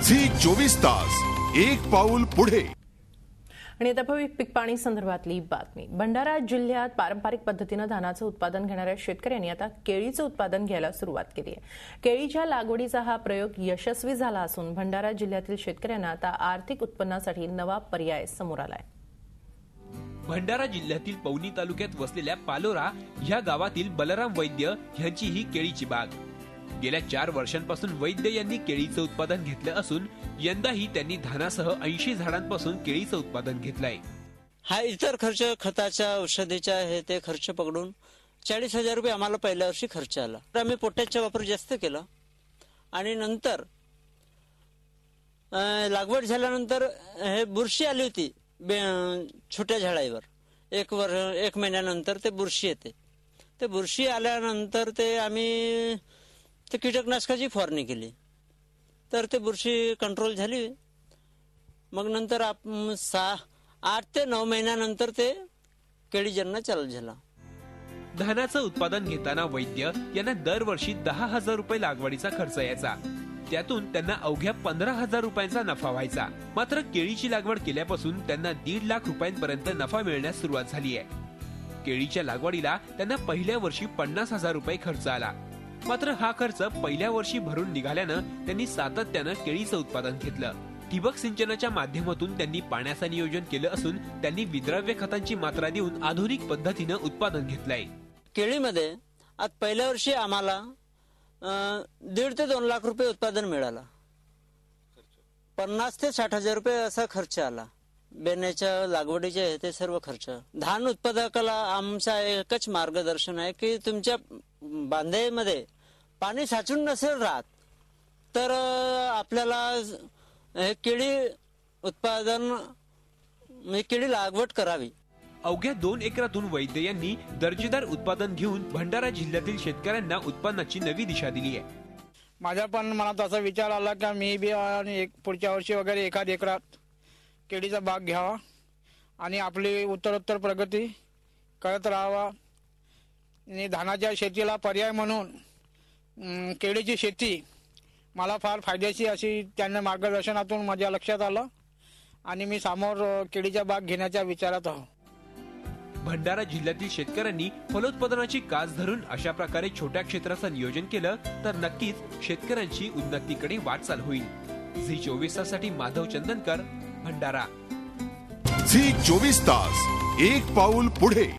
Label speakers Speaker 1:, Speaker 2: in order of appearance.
Speaker 1: Zee 24 तास एक पाऊल पुढे।
Speaker 2: आणि आता पीक पाणी संदर्भातली बातमी। भंडारा जिल्ह्यात पारंपरिक पद्धतीने धानाचं उत्पादन घेणाऱ्या शेतकऱ्यांनी आता केळीचं उत्पादन घ्यायला सुरुवात केली आहे। केळीच्या लागवडीचा हा प्रयोग यशस्वी झाला असून भंडारा जिल्ह्यातील शेतकऱ्यांना आता आर्थिक उत्पन्नासाठी नवा पर्याय समोर आलाय।
Speaker 3: भंडारा जिल्ह्यातील पवनी तालुक्यात वसलेल्या पालोरा या गावातील बलराम वैद्य यांची ही केळीची बाग। गेल्या 4 वर्षांपासून वैद्य यांनी केळीचं उत्पादन घेतलं असून यंदाही त्यांनी धानासह 80 झाडांपासून केळीचं उत्पादन घेतलंय।
Speaker 4: हा इतर खर्च खताच्या औषधीचा हे ते खर्च पकडून 40,000 रुपये आम्हाला पहिल्या वर्षी खर्च आला। तर आम्ही पोटॅशचा वापर जास्त केला आणि नंतर लागवड झाल्यानंतर हे बुरशी आली होती छोट्या झाडावर। एक महिन्यानंतर ते बुरशी येते। ते बुरशी आल्यानंतर ते आम्ही ते कीटकनाशकाची फवारणी केली तर ते बुरशी कंट्रोल झाली। मग नंतर 8 ते 9 महिन्यानंतर ते केळी जन्म चालू झाला।
Speaker 3: धानाचं उत्पादन घेताना वैद्य यांना दरवर्षी 10,000 रुपये लागवडीचा खर्च यायचा। त्यातून त्यांना अवघ्या 15,000 रुपयांचा नफा व्हायचा। मात्र केळीची लागवड केल्यापासून त्यांना 1.5 लाख रुपयांपर्यंत नफा मिळण्यास सुरुवात झाली आहे। केळीच्या लागवडीला त्यांना पहिल्या वर्षी 50,000 रुपये खर्च आला। मात्र हा खर्च पहिल्या वर्षी भरून निघाल्यानं त्यांनी सातत्यानं केळीचं उत्पादन घेतलं। ठिबक सिंचनाच्या माध्यमातून त्यांनी पाण्याचं नियोजन केलं असून त्यांनी विद्राव्य खतांची मात्रा देऊन आधुनिक पद्धतीनं उत्पादन घेतलंय।
Speaker 4: केळीमध्ये आज पहिल्या वर्षी आम्हाला 1.5 ते 2 लाख रुपये उत्पादन मिळालं। 50 ते 60,000 रुपये असा खर्च आला। बेण्याच्या लागवडीचे हे ते सर्व खर्च। धान उत्पादकाला आमचा एकच मार्गदर्शन आहे की तुमच्या बांधेमध्ये पाणी साचून नसेल राहत तर आपल्याला हे केळी उत्पादन केळी लागवड करावी।
Speaker 3: अवघ्या 2 एकरातून वैद्य यांनी दर्जेदार उत्पादन घेऊन भंडारा जिल्ह्यातील शेतकऱ्यांना उत्पन्नाची नवी दिशा दिली आहे।
Speaker 5: माझ्या पण मनात असा विचार आला की मी बी पुढच्या वर्षी वगैरे 1 एकरात केळीचा बाग घ्यावा आणि आपली उत्तरोत्तर प्रगती करत राहावा। आणि धानाच्या शेतीला पर्याय म्हणून केळीची शेती मला फार फायद्याची अशी त्यांना मार्गदर्शनातून माझ्या लक्षात आलं आणि मी समोर केळीचा बाग घेण्याच्या विचारात आहे।
Speaker 3: भंडारा जिल्ह्यातील शेतकऱ्यांनी फलोत्पादनाची कास धरून अशा प्रकारे छोट्या क्षेत्राचं नियोजन केलं तर नक्कीच शेतकऱ्यांची उन्नतीकडे वाटचाल होईल। झी 24 ताससाठी माधव चंदनकर, भंडारा।
Speaker 1: झी 24 तास एक पाऊल पुढे।